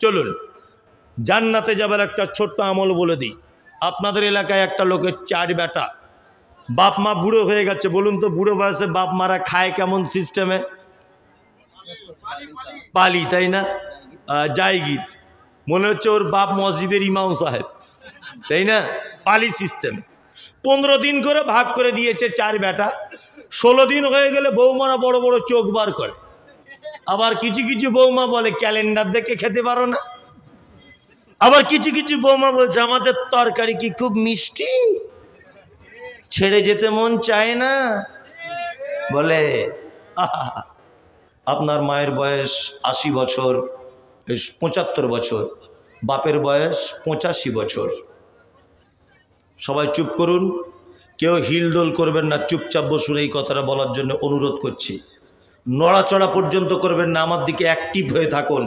চলুন জান্নাতে যাবার একটা ছোট্ট আমল বলে দিই। আপনাদের এলাকায় একটা লোকের 4 বেটা, বাপ মা বুড়ো হয়ে গেছে। বলুন তো বুড়ো বয়সে বাপ মারা খায় কেমন সিস্টেমে? পালি, তাই না? জায়গির, মনে হচ্ছে ওর বাপ মসজিদের ইমাম সাহেব, তাই না? পালি সিস্টেম। 15 দিন করে ভাগ করে দিয়েছে 4 বেটা। 16 দিন হয়ে গেলে বৌমারা বড় বড় চোখ বার করে। আবার কিছু কিছু বৌমা বলে ক্যালেন্ডার দেখে খেতে পারো না। আবার কিছু কিছু বৌমা বলছে আমাদের তরকারি কি খুব মিষ্টি, ছেড়ে যেতে মন চায় না। বলে আপনার মায়ের বয়স 80 বছর, 75 বছর, বাপের বয়স 85 বছর। সবাই চুপ করুন, কেউ হিলডোল করবেন না, চুপচাপ বসুন। এই কথাটা বলার জন্য অনুরোধ করছি। নড়াচড়া পর্যন্ত করবেন না, আমার দিকে অ্যাক্টিভ হয়ে থাকুন।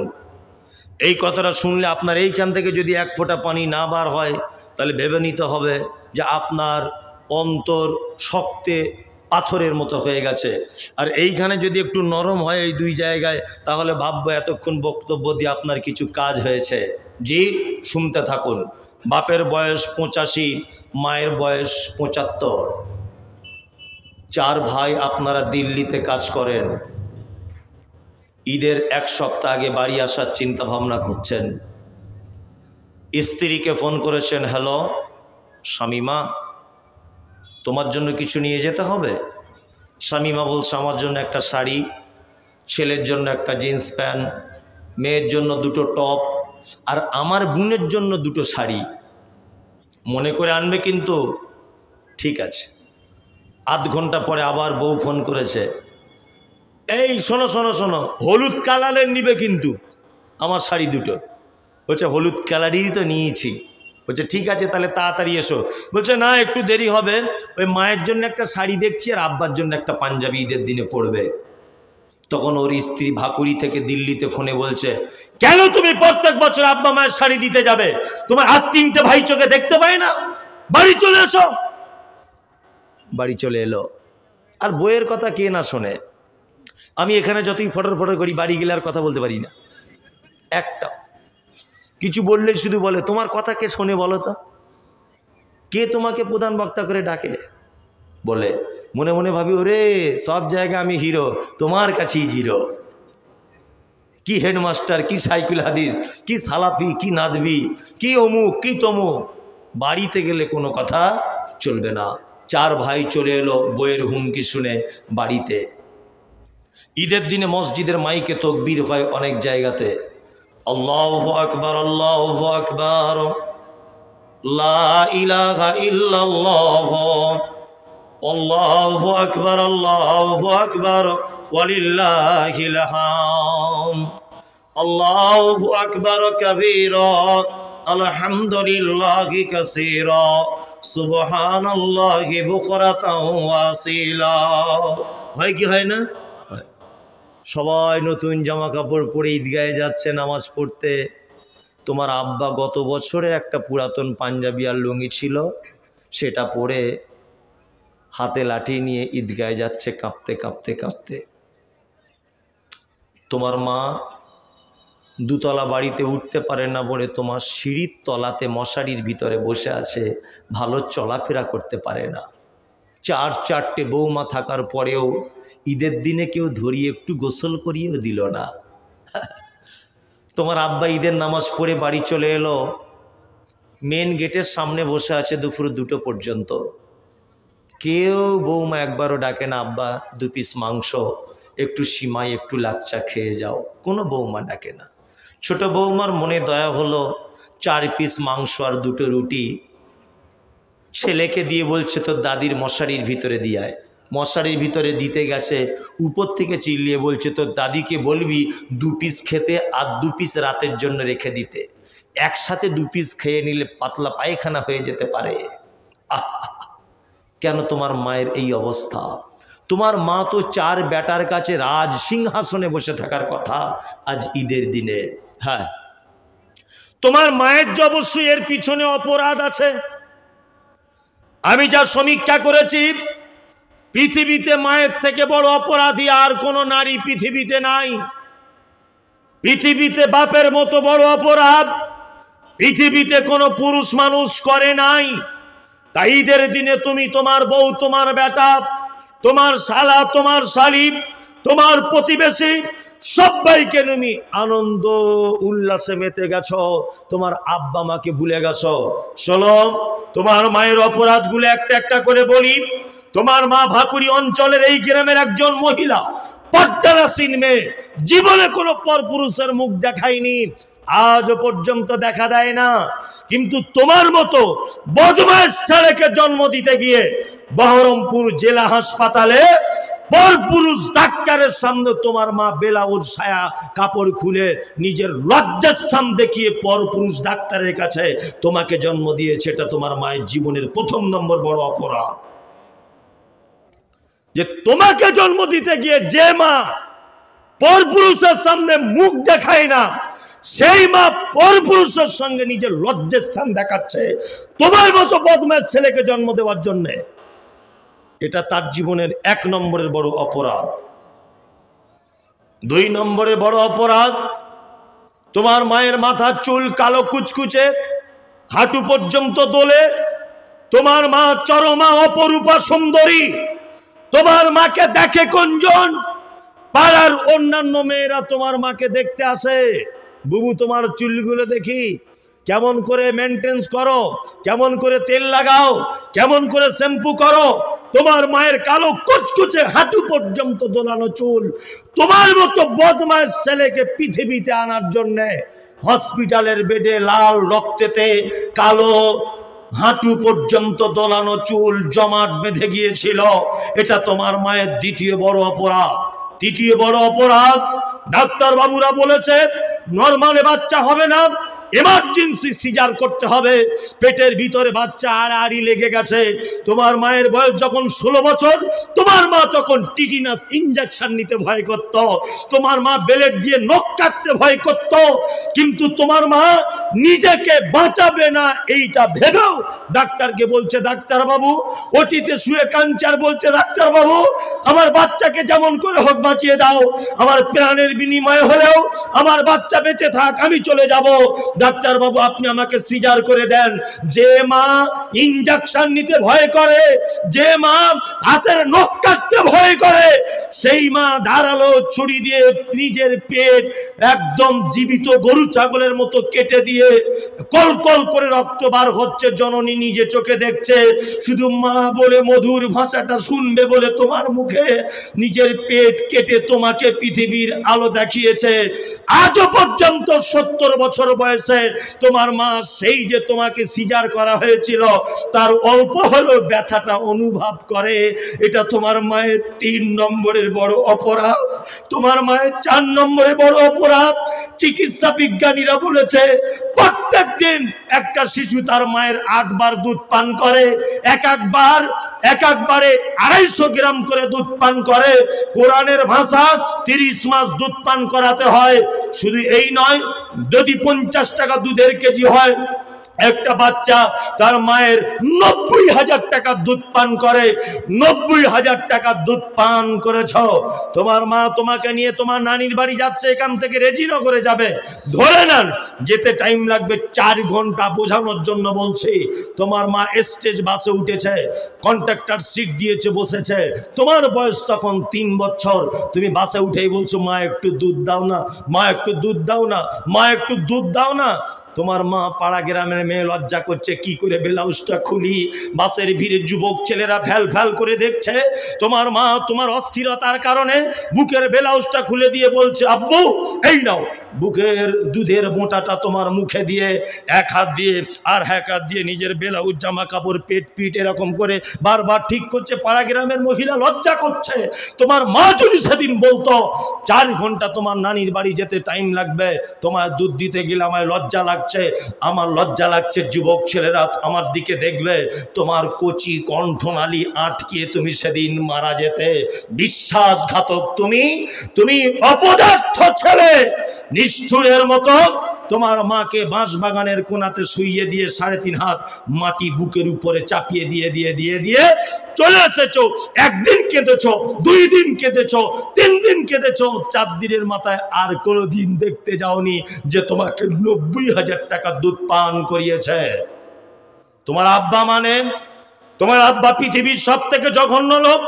এই কথাটা শুনলে আপনার এইখান থেকে যদি 1 ফোঁটা পানি না বার হয়, তাহলে ভেবে নিতে হবে যে আপনার অন্তর শক্তে পাথরের মতো হয়ে গেছে। আর এইখানে যদি একটু নরম হয় এই 2 জায়গায়, তাহলে ভাববো এতক্ষণ বক্তব্য দিয়ে আপনার কিছু কাজ হয়েছে। জি, শুনতে থাকুন। বাপের বয়স 85, মায়ের বয়স 75। 4 ভাই আপনারা দিল্লিতে কাজ করেন। ঈদের 1 সপ্তাহ আগে বাড়ি আসার চিন্তা ভাবনা করছেন। স্ত্রীকে ফোন করেছেন, হ্যালো শামিমা, তোমার জন্য কিছু নিয়ে যেতে হবে? শামিমা বলছে আমার জন্য একটা শাড়ি, ছেলের জন্য একটা জিন্স প্যান্ট, মেয়ের জন্য 2টো টপ, আর আমার বোনের জন্য 2টো শাড়ি। মনে করে আনবে কিন্তু। ঠিক আছে। আধ ঘন্টা পরে আবার বউ ফোন করেছে, এই শোনো শোনো শোনো, হলুদ কালারের নিবে কিন্তু আমার শাড়ি 2টো। বলছে হলুদ কালারেরই তো নিয়েছি। বলছে ঠিক আছে তাহলে তাড়াতাড়ি এসো। বলছে না একটু দেরি হবে, ওই মায়ের জন্য একটা শাড়ি দেখছি আর আব্বার জন্য একটা পাঞ্জাবি ঈদের দিনে পরবে। তখন ওর স্ত্রী ভাকুড়ি থেকে দিল্লিতে ফোনে বলছে, কেন তুমি প্রত্যেক বছর আব্বা মায়ের শাড়ি দিতে যাবে? তোমার আর 3টে ভাই চোখে দেখতে পায় না? বাড়ি চলে এসো। বাড়ি চলে এলো। আর বইয়ের কথা কে না শোনে? আমি এখানে যতই ফটর ফটর করি, বাড়ি গেলে আর কথা বলতে পারি না একটা। কিছু বললে শুধু বলে তোমার কথা কে শোনে বলো তো? কে তোমাকে প্রধান বক্তা করে ডাকে? বলে মনে মনে ভাবি ওরে সব জায়গায় আমি হিরো, তোমার কাছেই জিরো। কি হেডমাস্টার, কি সাইকুল হাদিস, কি সালাফি, কি নাদবি, কি অমুক, কি তমুক। বাড়িতে গেলে কোনো কথা চলবে না। 4 ভাই চলে এলো বইয়ের হুমকি শুনে বাড়িতে। ঈদের দিনে মসজিদের মাইকে তাকবীর হয় অনেক জায়গাতে, আল্লাহু আকবার, আল্লাহু আকবার, লা ইলাহা ইল্লাল্লাহ, আল্লাহু আকবার, আল্লাহু আকবার, ওয়ালিল্লাহিল হামদ, আল্লাহু আকবার কাবীরা, আলহামদুলিল্লাহি কাসীরা, সুবহানাল্লাহি বুকরাতাও ওয়া আসীলা। হয় কি হয় না? সবাই নতুন জামা কাপড় পরে ঈদগাহে যাচ্ছে নামাজ পড়তে। তোমার আব্বা গত বছরের একটা পুরাতন পাঞ্জাবি আর লুঙ্গি ছিল, সেটা পরে হাতে লাঠি নিয়ে ঈদগাহে যাচ্ছে কাঁপতে কাঁপতে কাঁপতে। তোমার মা 2 তলা বাড়িতে উঠতে পারে না বলে তোমার সিঁড়ির তলাতে মশারির ভিতরে বসে আছে, ভালো চলাফেরা করতে পারে না। 4-4টে বৌমা থাকার পরেও ঈদের দিনে কেউ ধরিয়ে একটু গোসল করিয়েও দিল না। তোমার আব্বা ঈদের নামাজ পড়ে বাড়ি চলে এলো, মেন গেটের সামনে বসে আছে দুপুর 2টো পর্যন্ত। কেউ বৌমা একবারও ডাকে না, আব্বা 2 পিস মাংস, একটু সিমাই, একটু লাচ্চা খেয়ে যাও। কোনো বৌমা ডাকে না। ছোট বৌমার মনে দয়া হলো, 4 পিস মাংস আর 2টো রুটি ছেলেকে দিয়ে বলছে তোর দাদির মশারির ভিতরে দিয়ায়। মশারির ভিতরে দিতে গেছে, উপর থেকে চিল্লিয়ে বলছে তোর দাদিকে বলবি 2 পিস খেতে আর 2 পিস রাতের জন্য রেখে দিতে। একসাথে 2 পিস খেয়ে নিলে পাতলা পায়খানা হয়ে যেতে পারে। কেন তোমার মায়ের এই অবস্থা? তোমার মা তো 4 বেটার কাছে রাজ সিংহাসনে বসে থাকার কথা আজ ঈদের দিনে। হ্যাঁ, তোমার মায়ের যে অবশ্যই এর পিছনে অপরাধ আছে। আমি যা সমীক্ষা করেছি, পৃথিবীতে মায়ের থেকে বড় অপরাধী আর কোনো নারী পৃথিবীতে নাই। পৃথিবীতে বাপের মতো বড় অপরাধ পৃথিবীতে কোনো পুরুষ মানুষ করে নাই। তাই ঈদের দিনে তুমি তোমার বউ, তোমার বেটা, তোমার শালা, তোমার শালী, তোমার প্রতিবেশী সবাইকে তুমি আনন্দ উল্লাসে মেতে গেছো, তোমার আব্বা মাকে ভুলে গেছো। শোনো, তোমার মায়ের অপরাধগুলো একটা একটা করে বলি। তোমার মা ভাকুড়ি অঞ্চলের এই গ্রামের একজন মহিলা, পর্দারাসীন মেয়ে, জীবনে কোনো পরপুরুষের মুখ দেখায়নি, আজও পর্যন্ত দেখা দেয় না। কিন্তু তোমার মতো বদমাশ ছেলেকে জন্ম দিতে গিয়ে বহরমপুর জেলা হাসপাতালে পরপুরুষ ডাক্তারের সামনে তোমার মা ব্লাউজ সায়া কাপড় খুলে নিজের লজ্জাস্থান দেখিয়ে পরপুরুষ ডাক্তারের কাছে তোমাকে জন্ম দিয়েছে। এটা তোমার মায়ের জীবনের প্রথম নম্বর বড় অপরাধ। যে তোমাকে জন্ম দিতে গিয়ে যে মা পরপুরুষের সামনে মুখ দেখায় না, সেই মা পরপুরুষের সঙ্গে নিজের লজ্জাস্থান দেখাচ্ছে তোমার মতো বদমাশ ছেলেকে জন্ম দেওয়ার জন্য। এটা তার জীবনের 1 নম্বরের বড় অপরাধ। 2 নম্বরের বড় অপরাধ, তোমার মায়ের মাথার চুল কালো কুচকুচে, হাঁটু পর্যন্ত দোলে। তোমার মা চরমা অপরূপা সুন্দরী। তোমার মাকে দেখে কোনজন? পাড়ার অন্যান্য মেয়েরা তোমার মাকে দেখতে আসে। বুবু, তোমার চুলগুলো দেখি, কেমন করে মেনটেন্স করো, কেমন করে তেল লাগাও, কেমন করে শ্যাম্পু করো। তোমার মায়ের কালো কুচকুচে হাঁটু পর্যন্ত দোলানো চুল। তোমার মতো বদমাশ ছেলেকে পৃথিবীতে আনার জন্য হসপিটালের বেডে লাল রক্তেতে কালো হাঁটু পর্যন্ত দোলানো চুল জমাট বেঁধে গিয়েছিল। এটা তোমার মায়ের 2য় বড় অপরাধ। 3য় বড় অপরাধ, ডাক্তার বাবুরা বলেছে নরমালে বাচ্চা হবে না, এমার্জেন্সি সিজার করতে হবে। পেটের ভিতরে বাচ্চা আড়াআড়ি লেগে গেছে। তোমার মায়ের বয়স যখন 16 বছর, তোমার মা তখন টিটিনাস ইনজেকশন নিতে ভয় করত। তোমার মা ব্লেড দিয়ে নখ কাটতে ভয় করত। কিন্তু তোমার মা নিজেকে বাঁচাবে না এইটা ভেবেও ডাক্তারকে বলছে, ডাক্তার বাবু ওটিতে শুয়ে কাঞ্চার বলছে, ডাক্তার বাবু আমার বাচ্চাকে যেমন করে হোক বাঁচিয়ে দাও, আমার প্রাণের বিনিময়ে হলেও আমার বাচ্চা বেঁচে থাক, আমি চলে যাব। ডাক্তার বাবু আপনি আমাকে সিজার করে দেন। যে মা ইনজেকশন নিতে ভয় করে, যে মা হাতের নখ কাটতে ভয় করে, সেই মা ধারালো ছুরি দিয়ে নিজের পেট একদম জীবিত গরু ছাগলের মতো কেটে দিয়ে কলকল করে রক্ত বার হচ্ছে, জননী নিজে চোখে দেখছে। শুধু মা বলে মধুর ভাষাটা শুনবে বলে তোমার মুখে নিজের পেট কেটে তোমাকে পৃথিবীর আলো দেখিয়েছে। আজও পর্যন্ত 70 বছর বয়সে তোমার মা সেই যে তোমাকে সিজার করা হয়েছিল তার অল্প হলেও ব্যথাটা অনুভব করে। এটা তোমার মায়ের 3 নম্বরের বড় অপরাধ। তোমার মায়ের 4 নম্বরের বড় অপরাধ, চিকিৎসা বিজ্ঞানীরা বলেছে প্রত্যেক দিন একটা শিশু তার মায়ের 8 বার দুধ পান করে। এক একবারে 250 গ্রাম করে দুধ পান করে। কোরআনের ভাষা 30 মাস দুধ পান করাতে হয়। শুধু এই নয়, যদি 50 টাকা দুধের কেজি হয়, একটা বাচ্চা তার মায়ের 90,000 টাকা দুধ পান করে। 90,000 টাকা দুধ পান করেছ। তোমার মা তোমাকে নিয়ে তোমার নানির বাড়ি যাচ্ছে, এখান থেকে রেজিনগরে যাবে, ধরে নেন যেতে টাইম লাগবে 4 ঘন্টা। বোঝানোর জন্য বলছি, তোমার মা স্টেজ বাসে উঠেছে, কন্ট্রাক্টর সিট দিয়েছে, বসেছে। তোমার বয়স তখন 3 বছর। তুমি বাসে উঠেই বলছো মা একটু দুধ দাও না, মা একটু দুধ দাও না, মা একটু দুধ দাও না। তোমার মা পাড়া গ্রামের মেয়ে লজ্জা করছে, কি করে ব্লাউজটা খুলি। বাসের ভিড়ে যুবক ছেলেরা ফ্যাল ফ্যাল করে দেখছে। তোমার মা তোমার অস্থিরতার কারণে বুকের ব্লাউজটা খুলে দিয়ে বলছে, আব্বু এই নাও। বুকের দুধের মোটাটা তোমার মুখে দিয়ে এক হাত দিয়ে আর এক হাত দিয়ে নিজের ব্লাউজ জামা কাপড় পেট পিট এরকম করে বারবার ঠিক করছে। পাড়া গ্রামের মহিলা লজ্জা করছে। তোমার মা যদি সেদিন বলতো 4 ঘন্টা তোমার নানির বাড়ি যেতে টাইম লাগবে, তোমার দুধ দিতে গেলে আমার লজ্জা লাগছে, আমার লজ্জা লাগছে, যুবক ছেলেরা আমার দিকে দেখবে, তোমার কচি কণ্ঠনালী আটকিয়ে তুমি সেদিন মারা যেতে। বিশ্বাসঘাতক তুমি, তুমি অপদার্থ ছেলে। নিষ্ঠুরের মতো তোমার মাকে বাঁশ বাগানের কোনাতে শুইয়ে দিয়ে 3.5 হাত মাটি বুকের উপরে চাপিয়ে দিয়ে দিয়ে দিয়ে দিয়ে চলে এসেছো। একদিন কেঁদেছো, 2 দিন কেঁদেছো, 3 দিন কেঁদেছো, 4 দিনের মাথায় আর কোনো দিন দেখতে যাওনি যে তোমাকে 90,000 টাকা দুধ পান করিয়েছে। তোমার আব্বা মানে, তোমার আব্বা পৃথিবীর সব থেকে জঘন্য লোক।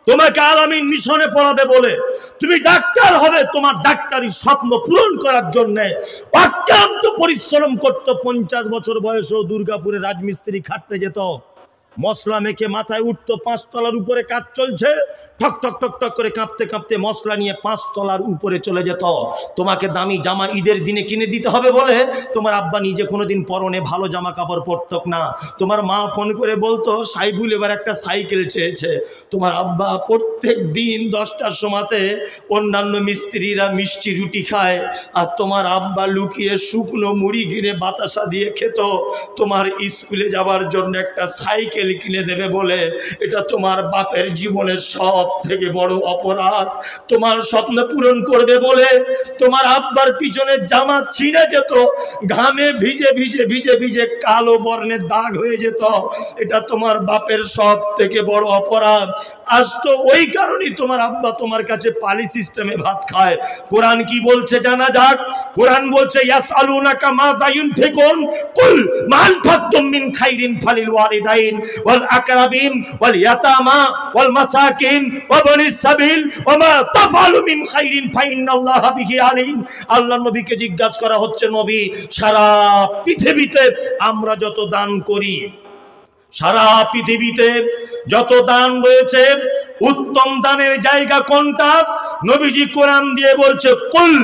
তোমাকে আলামিন মিশনে পড়াবে বলে তুমি ডাক্তার হবে, তোমার ডাক্তারি স্বপ্ন পূরণ করার জন্য অক্লান্ত পরিশ্রম করতো। 50 বছর বয়সেও দুর্গাপুরে রাজমিস্ত্রি খাটতে যেত, মশলা মেখে মাথায় উঠতো, 5 তলার উপরে কাজ চলছে, ঠক ঠক ঠক ঠক করে কাঁপতে কাঁপতে মশলা নিয়ে 5 তলার উপরে চলে যেত। তোমাকে দামি জামা ঈদের দিনে কিনে দিতে হবে বলে তোমার আব্বা নিজে কোনোদিন পরনে ভালো জামা কাপড় পরত না। তোমার মা ফোন করে বলতো সাইফুল এবার একটা সাইকেল চেয়েছে। তোমার আব্বা প্রত্যেক দিন 10টার সময়তে অন্যান্য মিস্ত্রিরা মিষ্টি রুটি খায়, আর তোমার আব্বা লুকিয়ে শুকনো মুড়ি কিনে বাতাসা দিয়ে খেত তোমার স্কুলে যাওয়ার জন্য একটা সাইকেল কিনে দেবে বলে। এটা তোমার বাপের জীবনের সব থেকে বড় অপরাধ। তোমার স্বপ্ন পূরণ করবে বলে তোমার আব্বার পিছনে জামা ছিঁড়ে যেত, ঘামে ভিজে ভিজে ভিজে ভিজে কালো বর্ণের দাগ হয়ে যেত। এটা তোমার বাপের সব থেকে বড় অপরাধ। আজ তো ওই কারণেই তোমার আব্বা তোমার কাছে পালি সিস্টেমে ভাত খায়। কোরআন কি বলছে জানা যাক। কোরআন বলছে ইয়াসআলুনাকা মাযা ইউনফিকুন কুল মা আনফাকতুম মিন খাইরিন ফালিল ওয়ালিদাইন ওয়াল আকরাবিন ওয়াল ইয়াতামা ওয়াল মাসাকিন ওয়া বানিস সাবিল ওয়া মা তাফআলু মিন খাইরিন ফাইন্নাল্লাহা বিহি আলিম। আল্লাহর নবীকে জিজ্ঞাসা করা হচ্ছে, নবী সারা পৃথিবীতে আমরা যত দান করি, সারা পৃথিবীতে যত দান রয়েছে উত্তম দানের জায়গা কোনটা? নবীজি কোরআন দিয়ে বলছে কুল।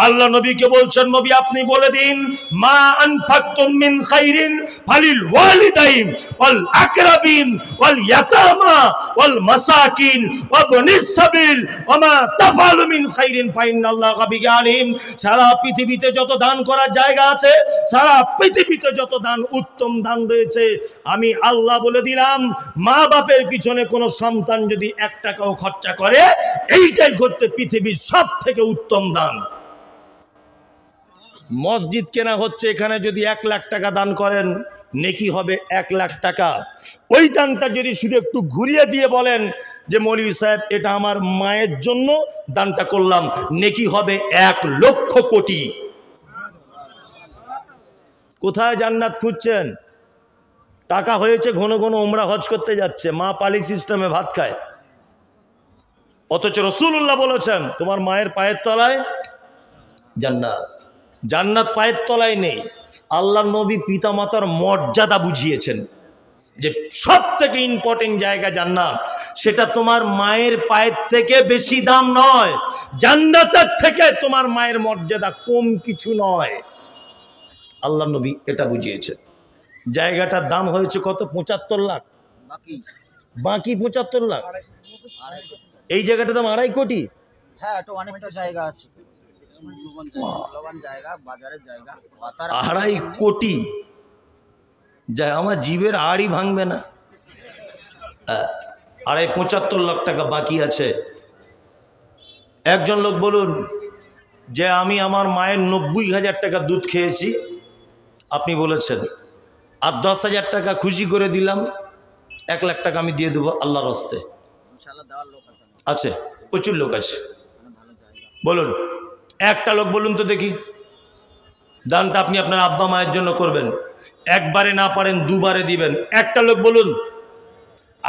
আল্লাহ নবীকে বলছেন নবী আপনি বলে দিন মা আনফাকতুম মিন খাইরিন ফালিল ওয়ালিদাইন ওয়াল আকরাবিন ওয়াল ইয়াতামা ওয়াল মাসাকিন ওয়া বানিস সাবিল ওয়া মা তাফআলু মিন খাইরিন ফাইন্নাল্লাহা বিহি আলিম। সারা পৃথিবীতে যত দান করার জায়গা আছে, সারা পৃথিবীতে যত দান উত্তম দান রয়েছে, আমি আল্লাহ বলে দিলাম মা বাপের পিছনে কোনো সন্তান যদি 1 টাকাও খরচা করে, এইটাই হচ্ছে পৃথিবীর সব থেকে উত্তম দান। মসজিদ কেনা হচ্ছে, এখানে যদি 1 লাখ টাকা দান করেন নেকি হবে 1 লাখ টাকা। ওই দানটা যদি শুধু একটু ঘুরিয়ে দিয়ে বলেন যে মৌলভী সাহেব এটা আমার মায়ের জন্য দানটা করলাম, নেকি হবে 1 লক্ষ কোটি। কোথায় জান্নাত খুঁজছেন? টাকা হয়েছে ঘন ঘন উমরা হজ করতে যাচ্ছে, মা পালি সিস্টেমে ভাত খায়। অথচ রাসূলুল্লাহ বলেছেন তোমার মায়ের পায়ের তলায় জান্নাত। জান্নাত পায়ের তলায় নেই। আল্লাহ নবী পিতামাতার মর্যাদা বুঝিয়েছেন যে সব থেকে ইম্পর্টেন্ট জায়গা জান্নাত, সেটা তোমার মায়ের পায়ের থেকে বেশি দাম নয়। জান্নাতের থেকে তোমার মায়ের মর্যাদা কম কিছু নয়। আল্লাহ নবী এটা বুঝিয়েছেন। জায়গাটার দাম হয়েছে কত? 75 লাখ, বাকি 75 লাখ। এই জায়গাটার দাম 2.5 কোটি। হ্যাঁ, এটা অনেকটা জায়গা আছে, জায়গা, বাজারের জায়গা। 2.5 কোটি যায়, আমার জীবের আড়ই ভাঙবে না। 75 লাখ টাকা বাকি আছে। একজন লোক বলুন যে আমি আমার মায়ের 90,000 টাকা দুধ খেয়েছি, আপনি বলেছেন আর 10,000 টাকা খুশি করে দিলাম, 1 লাখ টাকা আমি দিয়ে দেবো আল্লাহর রাস্তে। আছে, প্রচুর লোক আছে। বলুন একটা লোক বলুন তো দেখি, দানটা আপনি আপনার আব্বা মায়ের জন্য করবেন, একবারে না পারেন 2 বারে দিবেন। একটা লোক বলুন।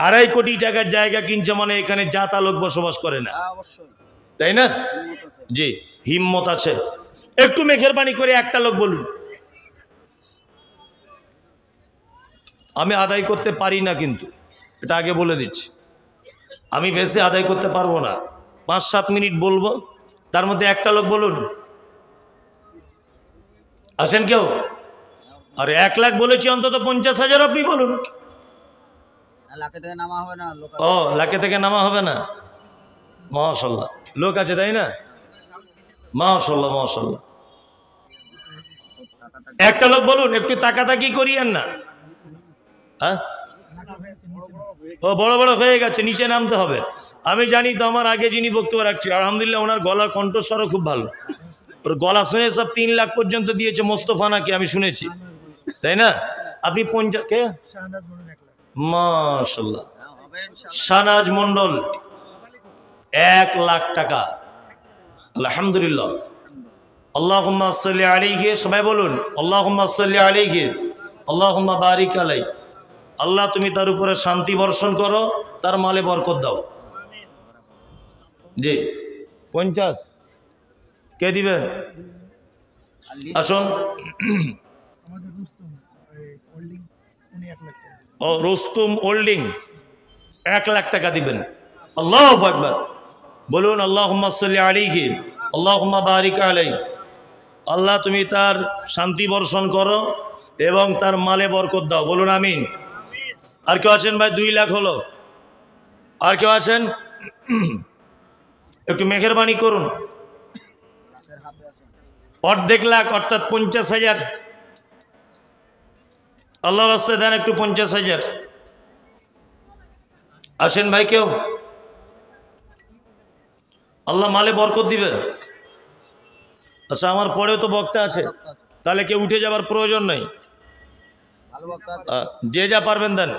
2.5 কোটি টাকার জায়গা কিনছে মানে এখানে জাতা লোক বসবাস করে না, তাই না? জি, হিম্মত আছে। একটু মেহেরবানি করে একটা লোক বলুন। আমি আদায় করতে পারি না, কিন্তু এটা আগে বলে দিচ্ছি, আমি বেশি আদায় করতে পারবো না। 5-7 মিনিট বলবো, তার মধ্যে একটা লোক বলুন। আছেন কেউ? আরে 1 লাখ বলেছি, অন্তত 50,000 আপনি বলুন। লাখে থেকে নামা হবে না। ও, লাখে থেকে নামা হবে না। মাশাআল্লাহ, লোক আছে তাই না? মাশাআল্লাহ মাশাআল্লাহ। একটা লোক বলুন, একটু তাকাতাকি করিয়েন না। হ্যাঁ, ও বড় বড় হয়ে গেছে, নিচে নামতে হবে। আমি জানি তো, আমার আগে যিনি বক্তব্য রাখছি আলহামদুলিল্লাহ ওনার গলার কণ্ঠস্বরও খুব ভালো। ওর গলা শুনে সব 3 লাখ পর্যন্ত দিয়েছে মোস্তফানাকে, আমি শুনেছি, তাই না? আপনি 50 কে? মাশাআল্লাহ, হ্যাঁ, হবে ইনশাআল্লাহ। শাহনাজ মন্ডল 1 লাখ টাকা। আলহামদুলিল্লাহ। আল্লাহুম্মা সাল্লি আলাইহি, সবাই বলুন আল্লাহুম্মা সাল্লি আলাইহি, আল্লাহুম্মা বারিক আলাই। আল্লাহ তুমি তার উপরে শান্তি বর্ষণ করো, তার মালে বরকত দাও। জি 50 কে দিবেন? আর লিড আসুন। ও রুস্তুম হোল্ডিং 1 লাখ টাকা দিবেন। আল্লাহু আকবার। বলুন আল্লাহুম্মা সাল্লি আলাইহি, আল্লাহুম্মা বারিক আলাই। আল্লাহ তুমি তার শান্তি বর্ষণ করো এবং তার মালে বরকত দাও। বলুন আমিন। আর কেউ আছেন ভাই? 2 লাখ হলো। আর কেউ আছেন? একটু মেহেরবানি করুন। লাখের হাফে আছে। অর্ধেক লাখ অর্থাৎ 50,000। আল্লাহর রাস্তায় দেন একটু 50,000। আসেন ভাই কেউ। আল্লাহ মালে বরকত দিবে। আচ্ছা আমার পরেও তো বক্তা আছে, তাহলে কেউ উঠে যাবার প্রয়োজন নেই। ভালো বক্তা আছে। যে যা পারবেন দেন,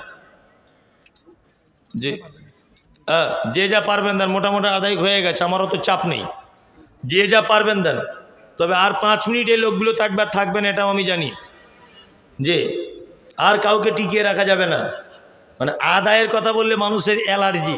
যে যা পারবেন দেন। মোটামুটি আদায় হয়ে গেছে, আমারও তো চাপ নেই। যে যা পারবেন দেন। তবে আর 5 মিনিট এই লোকগুলো থাকবে, আর থাকবেন এটাও আমি জানি, যে আর কাউকে টিকিয়ে রাখা যাবে না। মানে আদায়ের কথা বললে মানুষের অ্যালার্জি।